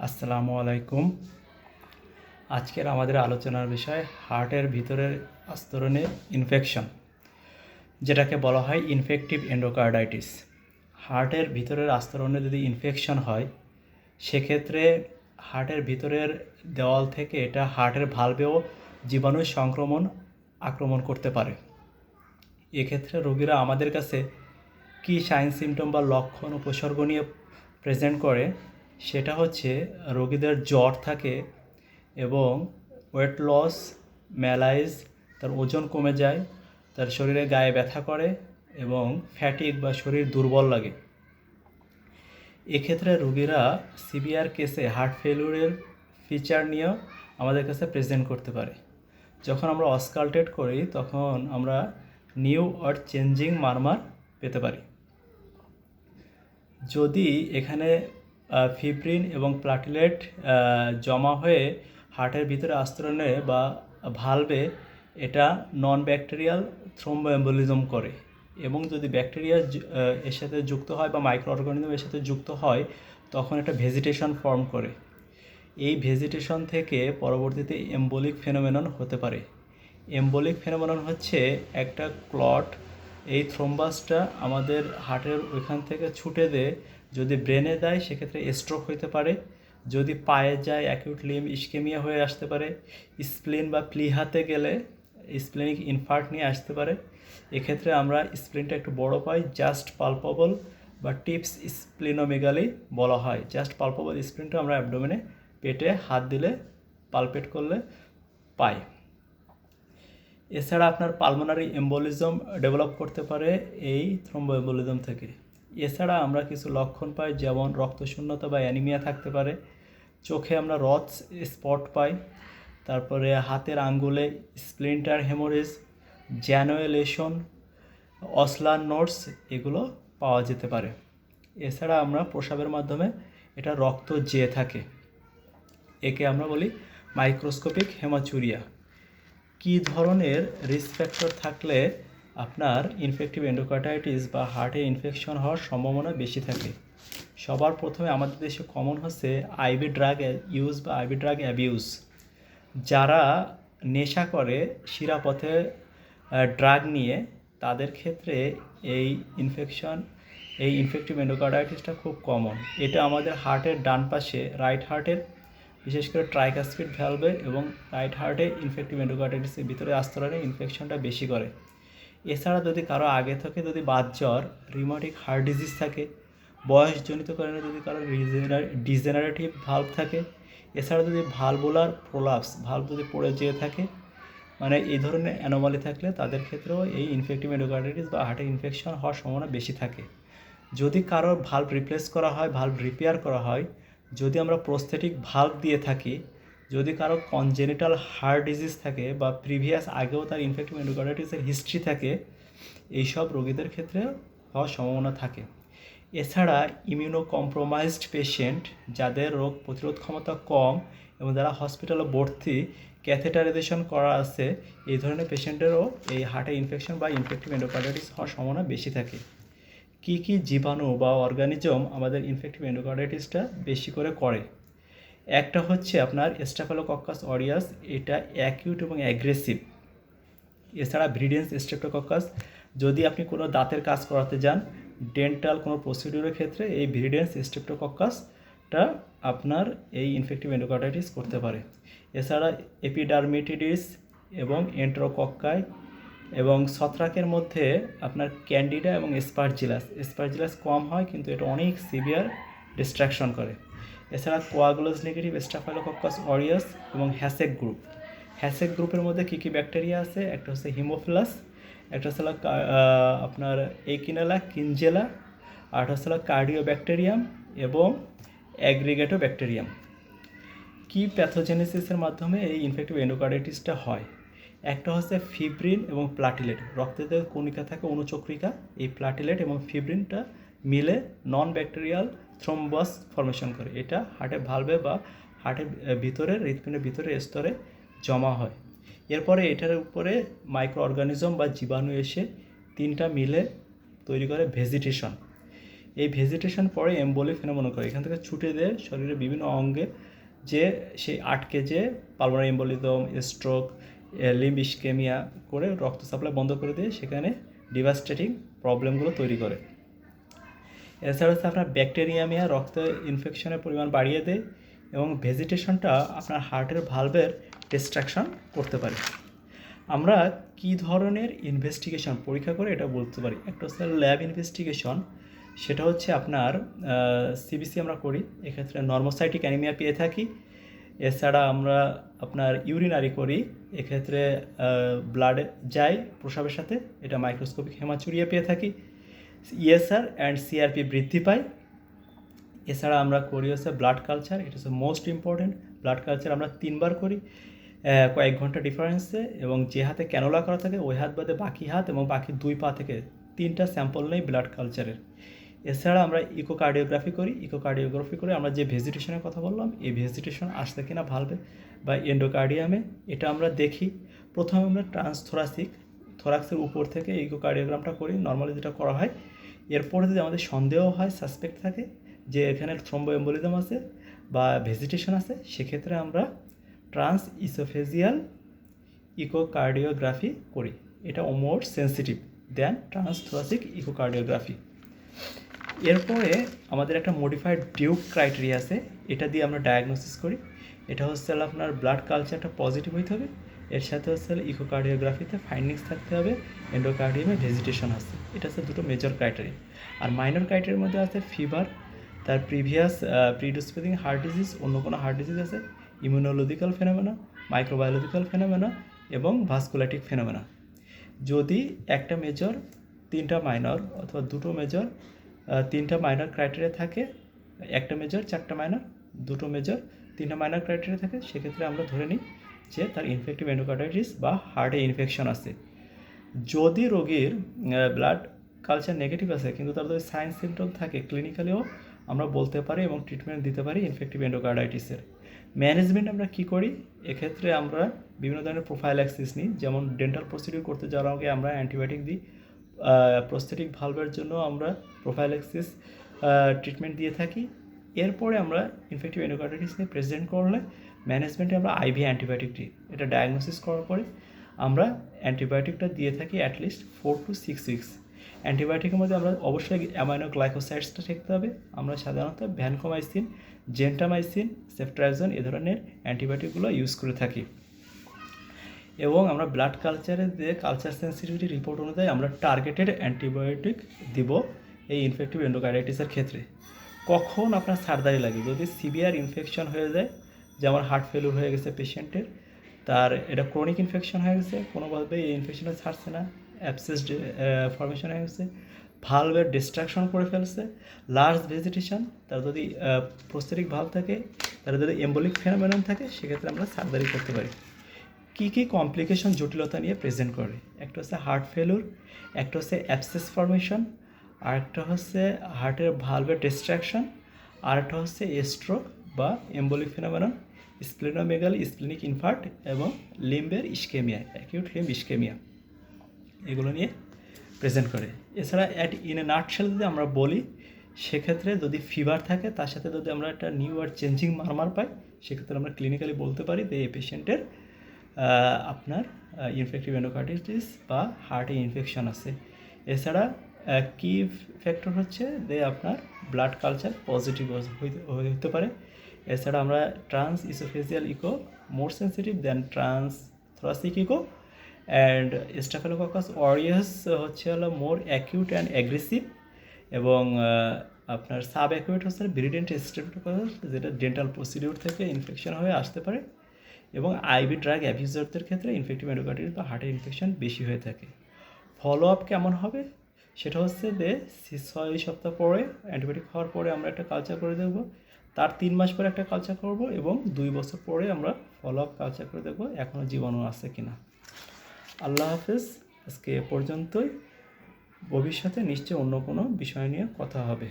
আসসালামু আলাইকুম। আজকের আমাদের আলোচনার বিষয় হার্টের ভিতরের আস্তরণে ইনফেকশন, যেটাকে বলা হয় ইনফেকটিভ এন্ডোকার্ডাইটিস। হার্টের ভিতরের আস্তরণে যদি ইনফেকশন হয়, সেক্ষেত্রে হার্টের ভিতরের দেওয়াল থেকে এটা হার্টের ভালভেও জীবাণু সংক্রমণ আক্রমণ করতে পারে। এক্ষেত্রে রোগীরা আমাদের কাছে কী সাইন সিমটম বা লক্ষণ উপসর্গ নিয়ে প্রেজেন্ট করে, সেটা হচ্ছে রোগীদের জ্বর থাকে এবং ওয়েট লস, ম্যালাইজ, তার ওজন কমে যায়, তার শরীরে গায়ে ব্যথা করে এবং ফ্যাটিক বা শরীর দুর্বল লাগে। এক্ষেত্রে রোগীরা সিভিয়ার কেসে হার্ট ফেলিউরের ফিচার নিয়েও আমাদের কাছে প্রেজেন্ট করতে পারে। যখন আমরা অসকাল্টেট করি তখন আমরা নিউ অর চেঞ্জিং মারমার পেতে পারি। যদি এখানে ফিব্রিন এবং প্লাটিলেট জমা হয়ে হার্টের ভিতরে আস্তরণে বা ভালভে এটা নন ব্যাকটেরিয়াল থ্রোম্বোএম্বোলিজম করে এবং যদি ব্যাকটেরিয়া এর সাথে যুক্ত হয় বা মাইক্রো অর্গানিজম এর সাথে যুক্ত হয়, তখন এটা ভেজিটেশন ফর্ম করে। এই ভেজিটেশন থেকে পরবর্তীতে এম্বোলিক ফেনোমেনন হতে পারে। এম্বোলিক ফেনোমেনন হচ্ছে একটা ক্লট, এই থ্রোম্বাসটা আমাদের হার্টের ওইখান থেকে ছুটে দেয়, যদি ব্রেনে দেয় সেক্ষেত্রে স্ট্রোক হতে পারে, যদি পায়ে যায় অ্যাকিউট লিম্ব ইস্কেমিয়া হয়ে আসতে পারে, স্প্লিন বা প্লিহাতে গেলে স্প্লেনিক ইনফার্ট নিয়ে আসতে পারে। এক্ষেত্রে আমরা স্প্লিনটা একটু বড় পাই, জাস্ট পালপেবল বা টিপস স্প্লিনোমেগালি বলা হয়। জাস্ট পালপেবল স্প্লিনটা আমরা অ্যাবডোমেনে পেটে হাত দিলে পালপেট করলে পাই। এছাড়া আপনার পালমোনারি এম্বোলিজম ডেভেলপ করতে পারে এই থ্রোম্বোএম্বোলিজম থেকে। এছাড়া আমরা কিছু লক্ষণ পাই, যেমন রক্তশূন্যতা বা অ্যানিমিয়া থাকতে পারে, চোখে আমরা রড স্পট পাই, তারপরে হাতের আঙ্গুলে স্প্লিন্টার হেমোরেজ, জ্যানুয়েলেশন, অসলার নোটস এগুলো পাওয়া যেতে পারে। এছাড়া আমরা প্রস্রাবের মাধ্যমে এটা রক্ত যেয়ে থাকে, একে আমরা বলি মাইক্রোস্কোপিক হেমাচুরিয়া। কী ধরনের রিস্ক ফ্যাক্টর থাকলে আপনার ইনফেক্টিভ এন্ডোকার্ডাইটিস বা হার্টে ইনফেকশন হওয়ার সম্ভাবনা বেশি থাকে? সবার প্রথমে আমাদের দেশে কমন হচ্ছে আইভি ড্রাগ ইউজ বা আইভি ড্রাগ অ্যাবিউজ। যারা নেশা করে শিরাপথে ড্রাগ নিয়ে, তাদের ক্ষেত্রে এই ইনফেক্টিভ এন্ডোকার্ডাইটিসটা খুব কমন। এটা আমাদের হার্টের ডান পাশে, রাইট হার্টের, বিশেষ করে ট্রাইকাসপিড ভ্যালভে এবং রাইট হার্টে ইনফেক্টিভ এন্ডোকার্ডাইটিসের ভিতরে আস্তরণে ইনফেকশনটা বেশি করে। এছাড়া যদি কারো আগে থেকে যদি বাতজ্বর, রিউমাটিক হার্ট ডিজিজ থাকে, বয়সজনিত কারণে যদি কারো ডিজেনারেটিভ ভালভ থাকে, এছাড়া যদি ভালভুলার প্রোলাপস, ভালভ যদি পড়ে যেয়ে থাকে, মানে এই ধরনের অ্যানোমালি থাকলে তাদের ক্ষেত্রেও এই ইনফেক্টিভ এন্ডোকার্ডাইটিস বা হার্টের ইনফেকশন হওয়ার সম্ভাবনা বেশি থাকে। যদি কারোর ভালভ রিপ্লেস করা হয়, ভালভ রিপেয়ার করা হয়, যদি আমরা প্রস্থেটিক ভালভ দিয়ে থাকি, যদি কারো কনজেনিটাল হার্ট ডিজিজ থাকে বা প্রিভিয়াস আগেও তার ইনফেক্টিভ এন্ডোকার্ডাইটিসের হিস্ট্রি থাকে, এইসব রোগীদের ক্ষেত্রে হওয়ার সম্ভাবনা থাকে। এছাড়া ইমিউনো কম্প্রোমাইজড পেশেন্ট, যাদের রোগ প্রতিরোধ ক্ষমতা কম এবং যারা হসপিটালে ভর্তি, ক্যাথেটারাইজেশন করা আছে, এই ধরনের পেশেন্টেরও এই হার্টে ইনফেকশন বা ইনফেক্টিভ এন্ডোকার্ডাইটিস হওয়ার সম্ভাবনা বেশি থাকে। কী কী জীবাণু বা অর্গানিজম আমাদের ইনফেক্টিভ এন্ডোকার্ডাইটিসটা বেশি করে? একটা হচ্ছে আপনার স্ট্যাফিলোকক্কাস অরিয়াস, এটা অ্যাকিউট এবং অ্যাগ্রেসিভ। এছাড়া ভিরিডিয়ান্স স্ট্রেপ্টোকক্কাস, যদি আপনি কোনো দাঁতের কাজ করাতে যান, ডেন্টাল কোনো প্রসিডিউরের ক্ষেত্রে এই ভিরিডিয়ান্স স্ট্রেপ্টোকক্কাসটা আপনার এই ইনফেক্টিভ এন্ডোকার্ডাইটিস করতে পারে। এছাড়া এপিডার্মিটিডিস এবং এন্টেরোকক্কাই এবং ছত্রাকের মধ্যে আপনার ক্যান্ডিডা এবং স্পার্জিলাস কম হয়, কিন্তু এটা অনেক সিভিয়ার ডিস্ট্রাকশন করে। এছাড়া কোয়াগুলাস নেগেটিভ স্ট্যাফিলোকক্কাস অরিয়াস এবং হ্যাসেক গ্রুপের মধ্যে কী কী ব্যাকটেরিয়া আছে? একটা হচ্ছে হিমোফিলাস, একটা হচ্ছে আপনার এইকিনেলা কিনজেলা, আর হচ্ছে কার্ডিওব্যাকটেরিয়াম এবং অ্যাগ্রিগেটো ব্যাকটেরিয়াম। কী প্যাথোজেনেসিসের মাধ্যমে এই ইনফেক্টিভ এন্ডোকার্ডাইটিসটা হয়? একটা হচ্ছে ফিব্রিন এবং প্লাটিলেট, রক্তে কণিকা থাকে অনুচক্রিকা, এই প্লাটিলেট এবং ফিব্রিনটা মিলে নন ব্যাকটেরিয়াল থ্রোম্বাস ফর্মেশন করে। এটা হার্টের ভালভে বা হার্টের ভিতরে, হৃৎপিণ্ডের ভিতরে স্তরে জমা হয়। এরপরে এটার উপরে মাইক্রো অর্গানিজম বা জীবাণু এসে তিনটা মিলে তৈরি করে ভেজিটেশন। এই ভেজিটেশন পরে এম্বোলিক ফেনোমেনন করে, এখান থেকে ছুটে দেয় শরীরের বিভিন্ন অঙ্গে, যে সেই আটকে যে pulmonary embolism, stroke, limb ischaemia করে রক্ত সাপ্লাই বন্ধ করে দিয়ে সেখানে ডিভাস্টেটিং প্রবলেমগুলো তৈরি করে। এছাড়া হচ্ছে আপনার ব্যাকটেরিয়ামিয়া রক্ত ইনফেকশনের পরিমাণ বাড়িয়ে দেয় এবং ভেজিটেশনটা আপনার হার্টের ভালভের ডিস্ট্রাকশন করতে পারে। আমরা কি ধরনের ইনভেস্টিগেশন পরীক্ষা করে এটা বলতে পারি? একটা হচ্ছে ল্যাব ইনভেস্টিগেশন, সেটা হচ্ছে আপনার সিবিসি আমরা করি, এক্ষেত্রে নর্মোসাইটিক অ্যানিমিয়া পেয়ে থাকি। এছাড়া আমরা আপনার ইউরিনারি করি, এক্ষেত্রে ব্লাডে যাই প্রস্রাবের সাথে, এটা মাইক্রোস্কোপিক হেমাচুরিয়া পেয়ে থাকি। ইএসআর অ্যান্ড সিআরপি বৃদ্ধি পায়। এছাড়া আমরা করি হচ্ছে ব্লাড কালচার, এটা হচ্ছে মোস্ট ইম্পর্টেন্ট। ব্লাড কালচার আমরা 3 বার করি কয়েক ঘন্টা ডিফারেন্সে, এবং যে হাতে ক্যানোলা করা থাকে ওই হাত বাদে বাকি হাত এবং বাকি 2 পা থেকে 3টা স্যাম্পল নেই ব্লাড কালচারের। এছাড়া আমরা ইকোকার্ডিওগ্রাফি করি। ইকোকার্ডিওগ্রাফি করে আমরা যে ভেজিটেশনের কথা বললাম, এই ভেজিটেশন আসছে কিনা ভালভে বা এন্ডোকার্ডিয়ামে, এটা আমরা দেখি। প্রথমে আমরা থোরাক্সের উপর থেকে ইকোকার্ডিওগ্রামটা করি, নর্মালি যেটা করা হয়। এরপরে যদি আমাদের সন্দেহ হয়, সাসপেক্ট থাকে যে এখানে থ্রম্বো এম্বোলিজম আছে বা ভেজিটেশন আছে, সেক্ষেত্রে আমরা ট্রান্স ইসোফেজিয়াল ইকোকার্ডিওগ্রাফি করি। এটা মোর সেন্সিটিভ দেন ট্রান্সথোরাসিক ইকোকার্ডিওগ্রাফি। এরপরে আমাদের একটা মডিফাইড ডিউক ক্রাইটেরিয়া আছে, এটা দিয়ে আমরা ডায়াগনোসিস করি। এটা হচ্ছে আপনার ব্লাড কালচারটা পজিটিভ হইতে হবে, এর সাথে হচ্ছে ইকোকার্ডিওগ্রাফিতে ফাইন্ডিংস থাকতে হবে, এন্ডোকার্ডিয়ামে ভেজিটেশন আছে। এটা হচ্ছে দুটো মেজর ক্রাইটেরিয়া। আর মাইনর ক্রাইটেরিয়ার মধ্যে আছে ফিভার, তার প্রিভিয়াস প্রিডিসপোজিং হার্ট ডিজিজ, অন্য কোনো হার্ট ডিজিজ আছে, ইমিউনোলজিক্যাল ফেনোমেনা, মাইক্রোবায়োলজিক্যাল ফেনোমেনা এবং ভাস্কুলাটিক ফেনোমেনা। যদি একটা মেজর 3টা মাইনর অথবা 2টো মেজর 3টা মাইনর ক্রাইটেরিয়া থাকে, একটা মেজর 4টা মাইনর, 2টো মেজর 3টা মাইনর ক্রাইটেরিয়া থাকে, সেক্ষেত্রে আমরা ধরে নিই যে তার ইনফেক্টিভ এন্ডোকার্ডাইটিস বা হার্টে ইনফেকশন আছে। যদি রোগীর ব্লাড কালচার নেগেটিভ আছে কিন্তু তার যদি সাইন সিমটম থাকে, ক্লিনিক্যালিও আমরা বলতে পারি এবং ট্রিটমেন্ট দিতে পারি ইনফেক্টিভ এন্ডোকার্ডাইটিসের। ম্যানেজমেন্ট আমরা কী করি? এক্ষেত্রে আমরা বিভিন্ন ধরনের প্রোফাইল্যাক্সিস নিই, যেমন ডেন্টাল প্রসিডিউর করতে যাওয়ার আগে আমরা অ্যান্টিবায়োটিক দিই, প্রস্থেটিক ভালভের জন্য আমরা প্রোফাইল্যাক্সিস ট্রিটমেন্ট দিয়ে থাকি। এরপরে আমরা ইনফেক্টিভ এন্ডোকার্ডাইটিস নিয়ে প্রেজেন্ট করলে ম্যানেজমেন্টে আমরা আইভি অ্যান্টিবায়োটিক দিই। এটা ডায়াগনোসিস করার পরে আমরা অ্যান্টিবায়োটিকটা দিয়ে থাকি অ্যাটলিস্ট 4 to 6 weeks। অ্যান্টিবায়োটিকের মধ্যে আমরা অবশ্যই অ্যামাইনো গ্লাইকোসাইডসটা থাকতে হবে। আমরা সাধারণত ভ্যানকোমাইসিন, জেন্টামাইসিন, সেফট্রাইজন এ ধরনের অ্যান্টিবায়োটিকগুলো ইউজ করে থাকি। এবং আমরা ব্লাড কালচারে যে কালচার সেন্সিটিভিটি রিপোর্ট অনুযায়ী আমরা টার্গেটেড অ্যান্টিবায়োটিক দিব এই ইনফেক্টিভ এন্ডোকার্ডাইটিসের ক্ষেত্রে। কখন আপনার সার্জারি লাগে? যদি সিভিয়ার ইনফেকশন হয়ে যায়, যেমন হার্ট ফেলিউর হয়ে গেছে পেশেন্টের, তার এটা ক্রনিক ইনফেকশন হয়ে গেছে, কোনোভাবে এই ইনফেকশনটা ছাড়ছে না, অ্যাবসেস ফর্মেশন হয়ে গেছে, ভালভের ডিস্ট্রাকশন করে ফেলছে, লার্জ ভেজিটেশন, তার যদি প্রস্থেটিক ভালভ থাকে, তার যদি এম্বোলিক ফেনোমেনন থাকে, সেক্ষেত্রে আমরা সার্জারি করতে পারি। কী কী কমপ্লিকেশন জটিলতা নিয়ে প্রেজেন্ট করে? একটা হচ্ছে হার্ট ফেলিউর, একটা হচ্ছে অ্যাবসেস ফর্মেশন, আরেকটা হচ্ছে হার্টের ভালভের ডিস্ট্রাকশন, আরেকটা হচ্ছে স্ট্রোক বা এম্বোলিক ফেনোমেনন, স্প্লেনোমেগালি, স্প্লেনিক ইনফার্ট এবং লিম্বের ইসকেমিয়া, অ্যাকিউট লিম্ব ইসকেমিয়া, এগুলো নিয়ে প্রেজেন্ট করে। এছাড়া ইন এ নাটশেল যদি আমরা বলি, সেক্ষেত্রে যদি ফিভার থাকে, তার সাথে যদি আমরা একটা নিউ আর চেঞ্জিং মারমার পাই, সেক্ষেত্রে আমরা ক্লিনিক্যালি বলতে পারি যে এই পেশেন্টের আপনার ইনফেক্টিভ এন্ডোকার্ডাইটিস বা হার্টে ইনফেকশন আছে। এছাড়া কি ফ্যাক্টর হচ্ছে যে আপনার ব্লাড কালচার পজিটিভ হতে পারে। এছাড়া আমরা transoesophageal echo more sensitive than transthoracic echo, and staphylococcus aureus হচ্ছে হলো মোর অ্যাকিউট অ্যান্ড অ্যাগ্রেসিভ, এবং আপনার সাব অ্যাকিউট হচ্ছে ভিরিডেন্ট স্টাফিলোককাস, যেটা ডেন্টাল প্রসিডিউর থেকে ইনফেকশন হয়ে আসতে পারে, এবং আইভি ড্রাগ অ্যাবিউজারদের ক্ষেত্রে ইনফেক্টিভ এন্ডোকার্ডাইটিস বা হার্টের ইনফেকশন বেশি হয়ে থাকে। ফলো আপ কেমন হবে? সেটা হচ্ছে যে 6 সপ্তাহ পরে অ্যান্টিবায়োটিক খাওয়ার পরে আমরা একটা কালচার করে দেখব, তার 3 মাস পরে একটা কালচার করব, এবং 2 বছর পরে আমরা ফলো আপ কালচার করে দেখব এখনও জীবাণু আছে কিনা। আল্লাহ হাফেজ। আজকে এ পর্যন্তই। ভবিষ্যতে নিশ্চয়ই অন্য কোনো বিষয় নিয়ে কথা হবে।